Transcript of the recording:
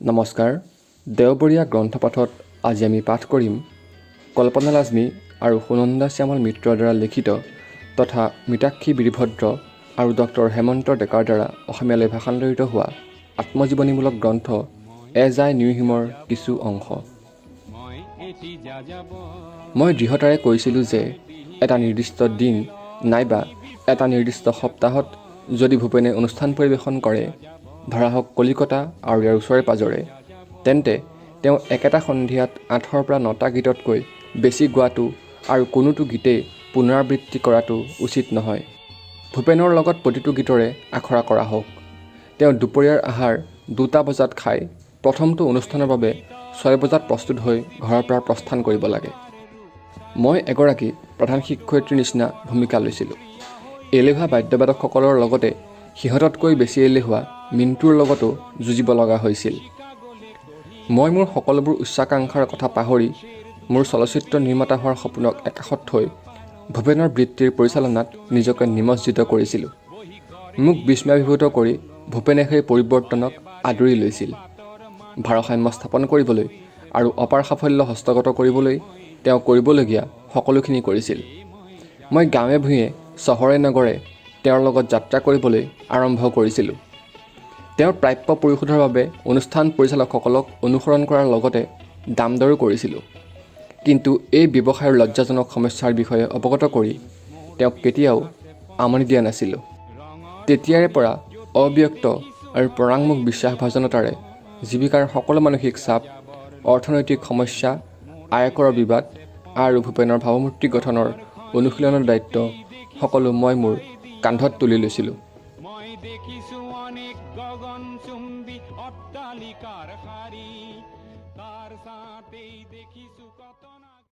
নমস্কাৰ। দেওবৰীয়া গ্ৰন্থপাঠত আজি আমি পাঠ কৰিম কল্পনা লাজমী আৰু সুনন্দা শ্যামল মিত্ৰৰ দ্বাৰা লিখিত তথা মৃতাক্ষী বীৰভদ্ৰ আৰু ডক্টৰ হেমন্ত ডেকাৰ দ্বাৰা অসমীয়ালৈ ভাষান্তৰিত হোৱা আত্মজীৱনীমূলক গ্ৰন্থ এ যায় নিউ হিমৰ কিছু অংশ। মই দৃঢ়তাৰে কৈছিলোঁ যে এটা নিৰ্দিষ্ট দিন নাইবা এটা নিৰ্দিষ্ট সপ্তাহত যদি ভূপেনে অনুষ্ঠান পৰিৱেশন কৰে, ধৰা হওক কলিকতা আৰু ইয়াৰ ওচৰে পাজৰে, তেন্তে তেওঁ একেটা সন্ধিয়াত 8ৰ পৰা 9টা গীততকৈ বেছি গোৱাটো আৰু কোনোটো গীতেই পুনৰাবৃত্তি কৰাটো উচিত নহয়। ভূপেনৰ লগত প্ৰতিটো গীতৰে আখৰা কৰা হওক। তেওঁ দুপৰীয়াৰ আহাৰ 2টা বজাত খাই প্ৰথমটো অনুষ্ঠানৰ বাবে 6 বজাত প্ৰস্তুত হৈ ঘৰৰ পৰা প্ৰস্থান কৰিব লাগে। মই এগৰাকী প্ৰধান শিক্ষয়িত্ৰীৰ নিচিনা ভূমিকা লৈছিলোঁ। এলেহুৱা বাদ্যবাদকসকলৰ লগতে সিহঁততকৈ বেছি এলেহুৱা মিণ্টুৰ লগতো যুঁজিব লগা হৈছিল। মই মোৰ সকলোবোৰ উচ্চাকাংক্ষাৰ কথা পাহৰি মোৰ চলচ্চিত্ৰ নিৰ্মাতা হোৱাৰ সপোনক একাষত থৈ ভূপেনৰ বৃত্তিৰ পৰিচালনাত নিজকে নিমজ্জিত কৰিছিলোঁ। মোক বিস্ময়াভিভূত কৰি ভূপেনে সেই পৰিৱৰ্তনক আদৰি লৈছিল। ভাৰসাম্য স্থাপন কৰিবলৈ আৰু অপাৰ সাফল্য হস্তগত কৰিবলৈ তেওঁ কৰিবলগীয়া সকলোখিনি কৰিছিল। মই গাঁৱে ভূঞে চহৰে নগৰে তেওঁৰ লগত যাত্ৰা কৰিবলৈ আৰম্ভ কৰিছিলোঁ। তেওঁৰ প্ৰাপ্য পৰিশোধৰ বাবে অনুষ্ঠান পৰিচালকসকলক অনুসৰণ কৰাৰ লগতে দাম দৰো কৰিছিলোঁ। কিন্তু এই ব্যৱসায়ৰ লজ্জাজনক সমস্যাৰ বিষয়ে অৱগত কৰি তেওঁক কেতিয়াও আমনি দিয়া নাছিলোঁ। তেতিয়াৰে পৰা অব্যক্ত আৰু পৰাংমুখ বিশ্বাসভাজনতাৰে জীৱিকাৰ সকলো মানসিক চাপ, অৰ্থনৈতিক সমস্যা, আয়কৰৰ বিবাদ আৰু ভূপেনৰ ভাৱমূৰ্তি গঠনৰ অনুশীলনৰ দায়িত্ব সকলো মই মোৰ কান্ধত তুলি লৈছিলোঁ। মই দেখিছোঁ অনেক গগনচুম্বী অট্টালিকাৰ শাৰী, তাৰ ছাতেই দেখিছোঁ কত